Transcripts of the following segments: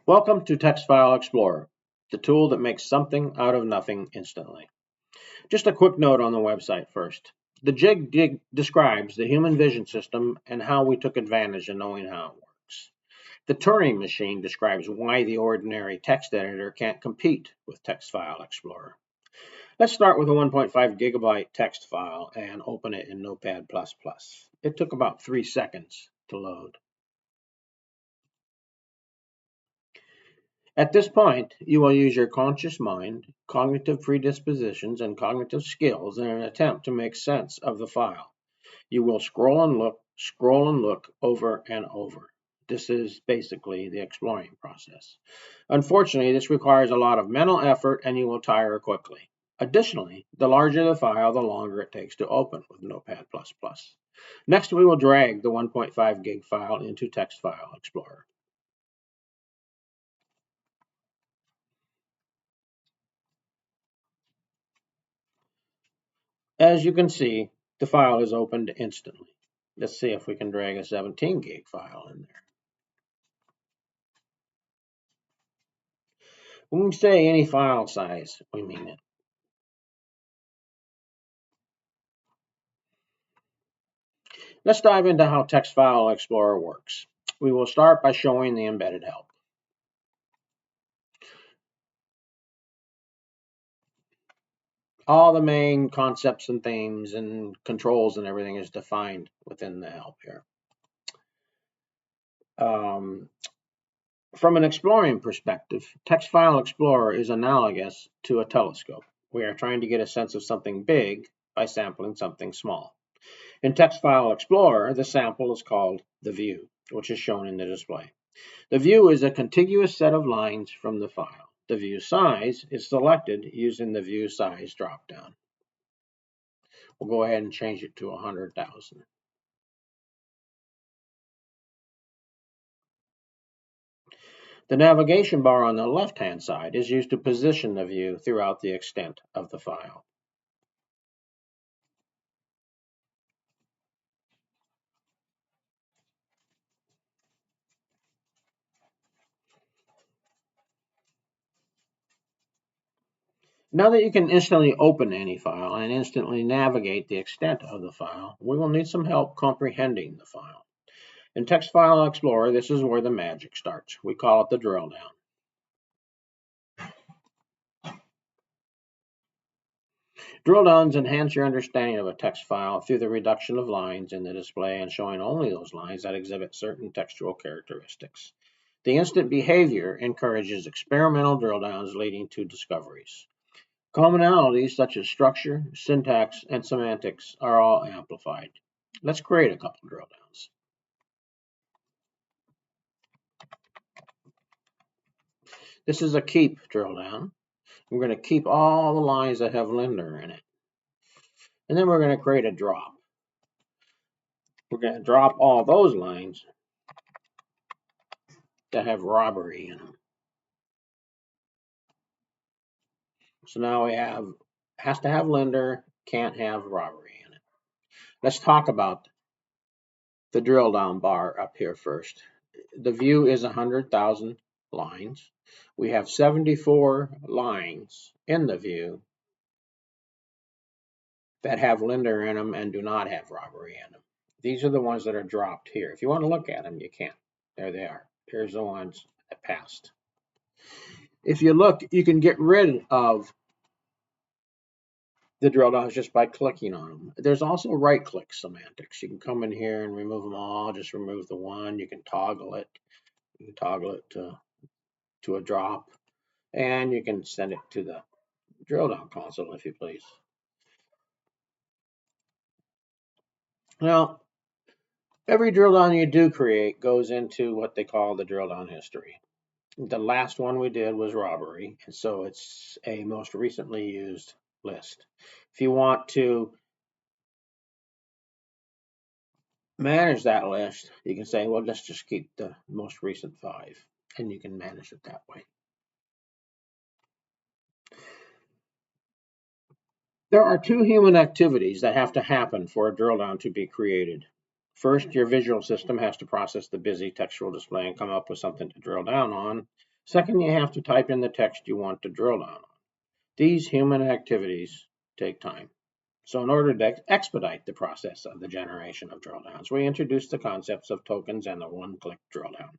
Welcome to Text File Explorer, the tool that makes something out of nothing instantly. Just a quick note on the website first. The jig describes the human vision system and how we took advantage of knowing how it works. The Turing machine describes why the ordinary text editor can't compete with Text File Explorer. Let's start with a 1.5 gigabyte text file and open it in Notepad++. It took about 3 seconds to load. At this point, you will use your conscious mind, cognitive predispositions, and cognitive skills in an attempt to make sense of the file. You will scroll and look over and over. This is basically the exploring process. Unfortunately, this requires a lot of mental effort and you will tire quickly. Additionally, the larger the file, the longer it takes to open with Notepad++. Next, we will drag the 1.5 gig file into Text File Explorer. As you can see, the file is opened instantly. Let's see if we can drag a 17 gig file in there. When we say any file size, we mean it. Let's dive into how Text File Explorer works. We will start by showing the embedded help. All the main concepts and themes and controls and everything is defined within the help here. From an exploring perspective, Text File Explorer is analogous to a telescope. We are trying to get a sense of something big by sampling something small. In Text File Explorer, the sample is called the view, which is shown in the display. The view is a contiguous set of lines from the file. The view size is selected using the view size dropdown. We'll go ahead and change it to 100,000. The navigation bar on the left-hand side is used to position the view throughout the extent of the file. Now that you can instantly open any file and instantly navigate the extent of the file, we will need some help comprehending the file. In Text File Explorer, this is where the magic starts. We call it the drill down. Drill downs enhance your understanding of a text file through the reduction of lines in the display and showing only those lines that exhibit certain textual characteristics. The instant behavior encourages experimental drill downs leading to discoveries. Commonalities such as structure, syntax, and semantics are all amplified. Let's create a couple drill downs. This is a keep drill down. We're going to keep all the lines that have Lindner in it. And then we're going to create a drop. We're going to drop all those lines that have robbery in them. So now we have, has to have Lindner, can't have robbery in it. Let's talk about the drill down bar up here first. The view is 100,000 lines. We have 74 lines in the view that have Lindner in them and do not have robbery in them. These are the ones that are dropped here. If you want to look at them, you can. There they are. Here's the ones that passed. If you look, you can get rid of the drill downs just by clicking on them. There's also right-click semantics. You can come in here and remove them all. Just remove the one. You can toggle it. You can toggle it to a drop, and you can send it to the drill down console if you please. Now, every drill down you do create goes into what they call the drill down history. The last one we did was robbery, and so it's a most recently used list. If you want to manage that list, you can say, well, let's just keep the most recent 5, and you can manage it that way. There are 2 human activities that have to happen for a drill down to be created. First, your visual system has to process the busy textual display and come up with something to drill down on. Second, you have to type in the text you want to drill down on. These human activities take time. So in order to expedite the process of the generation of drill downs, we introduced the concepts of tokens and the one-click drill down.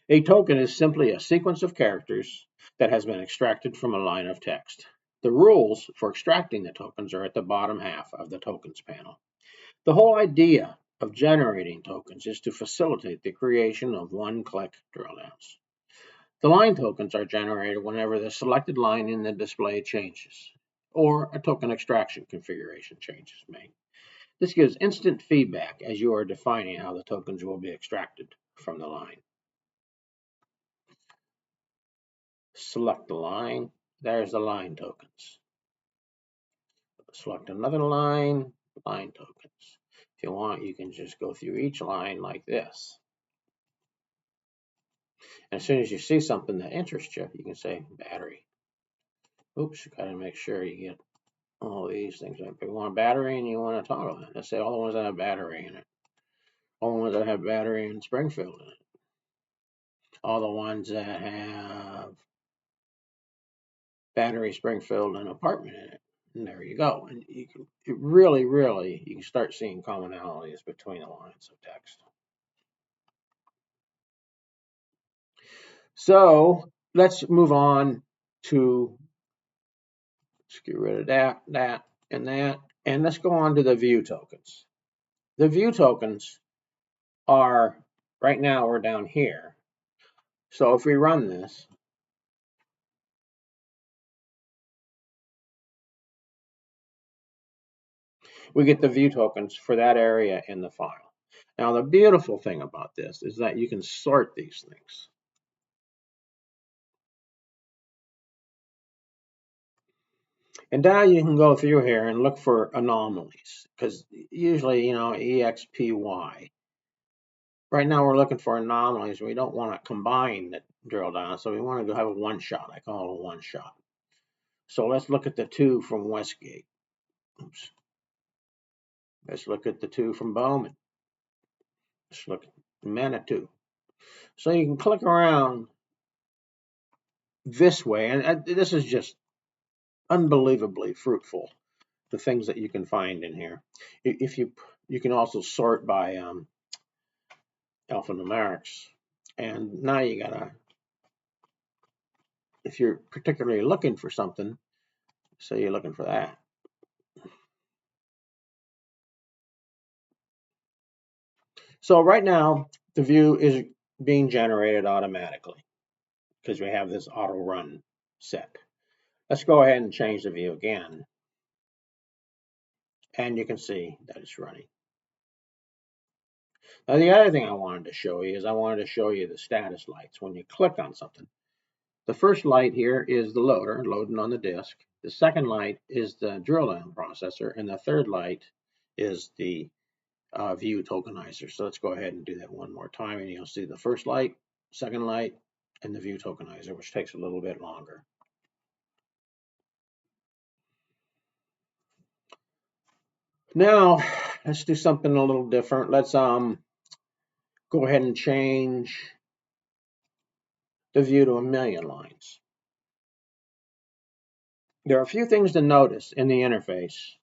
A token is simply a sequence of characters that has been extracted from a line of text. The rules for extracting the tokens are at the bottom half of the tokens panel. The whole idea of generating tokens is to facilitate the creation of one-click drill downs. The line tokens are generated whenever the selected line in the display changes, or a token extraction configuration change is made. This gives instant feedback as you are defining how the tokens will be extracted from the line. Select the line. There's the line tokens. Select another line, line tokens. If you want, you can just go through each line like this. And as soon as you see something that interests you, you can say battery. Oops, you gotta make sure you get all these things. If you want a battery and you want to toggle it, let's say all the ones that have battery in it. All the ones that have battery in Springfield in it. All the ones that have battery Springfield and apartment in it. And there you go. And you can you can start seeing commonalities between the lines of text. So let's move on to, let's get rid of that, and that, and let's go on to the view tokens. The view tokens are, right now we're down here. So if we run this, we get the view tokens for that area in the file. Now, the beautiful thing about this is that you can sort these things. And now you can go through here and look for anomalies, because usually, EXPY. Right now we're looking for anomalies. We don't want to combine the drill down, so we want to have a one shot. I call it a one shot. So let's look at the 2 from Westgate. Oops. Let's look at the 2 from Bowman. Let's look at Manitou. So you can click around this way, and this is just unbelievably fruitful, the things that you can find in here. If you can also sort by alphanumerics, and now you gotta, if you're particularly looking for something, say you're looking for that. So right now the view is being generated automatically because we have this auto run set. Let's go ahead and change the view again, and you can see that it's running. Now, the other thing I wanted to show you is I wanted to show you the status lights when you click on something. The first light here is the loader loading on the disk. The second light is the drill down processor, and the third light is the view tokenizer. So let's go ahead and do that one more time, and you'll see the first light, second light, and the view tokenizer, which takes a little bit longer. Now, let's do something a little different. Let's go ahead and change the view to 1,000,000 lines. There are a few things to notice in the interface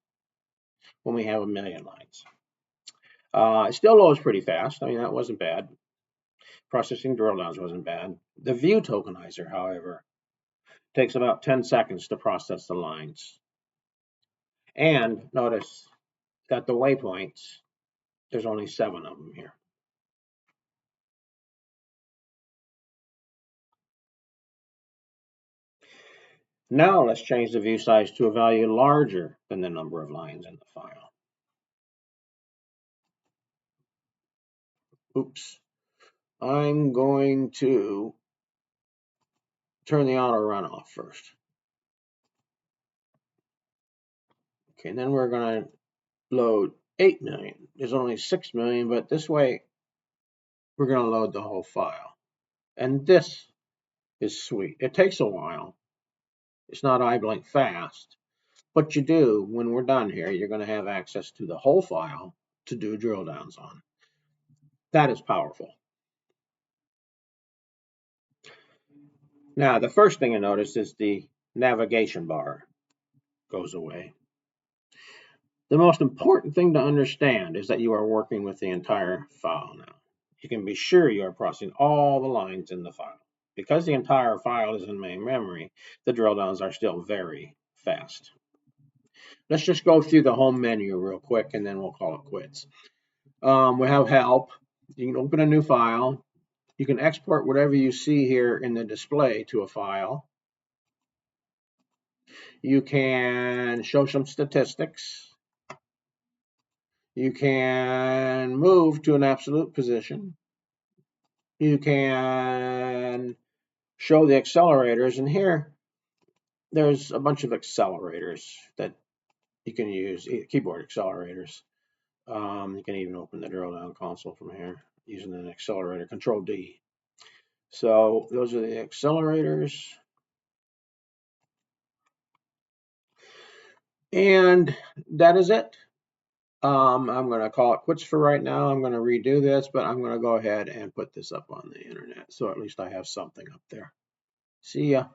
when we have 1,000,000 lines. It still loads pretty fast. I mean, that wasn't bad. Processing drill downs wasn't bad. The view tokenizer, however, takes about 10 seconds to process the lines. And notice that the waypoints, there's only 7 of them here. Now let's change the view size to a value larger than the number of lines in the file. Oops. I'm going to turn the auto run off first. Okay, and then we're going to load 8 million. There's only 6 million, but this way we're going to load the whole file. And this is sweet. It takes a while. It's not eye-blink fast, but you do, when we're done here, you're going to have access to the whole file to do drill downs on. That is powerful. Now, the first thing you notice is the navigation bar goes away. The most important thing to understand is that you are working with the entire file now. You can be sure you are processing all the lines in the file. Because the entire file is in main memory, the drill downs are still very fast. Let's just go through the home menu real quick and then we'll call it quits. We have help. You can open a new file. You can export whatever you see here in the display to a file. You can show some statistics. You can move to an absolute position. You can show the accelerators, and here there's a bunch of accelerators that you can use, keyboard accelerators. You can even open the drill down console from here using an accelerator, Control D. So those are the accelerators. And that is it. I'm going to call it quits for right now. I'm going to redo this, but I'm going to go ahead and put this up on the internet. So at least I have something up there. See ya.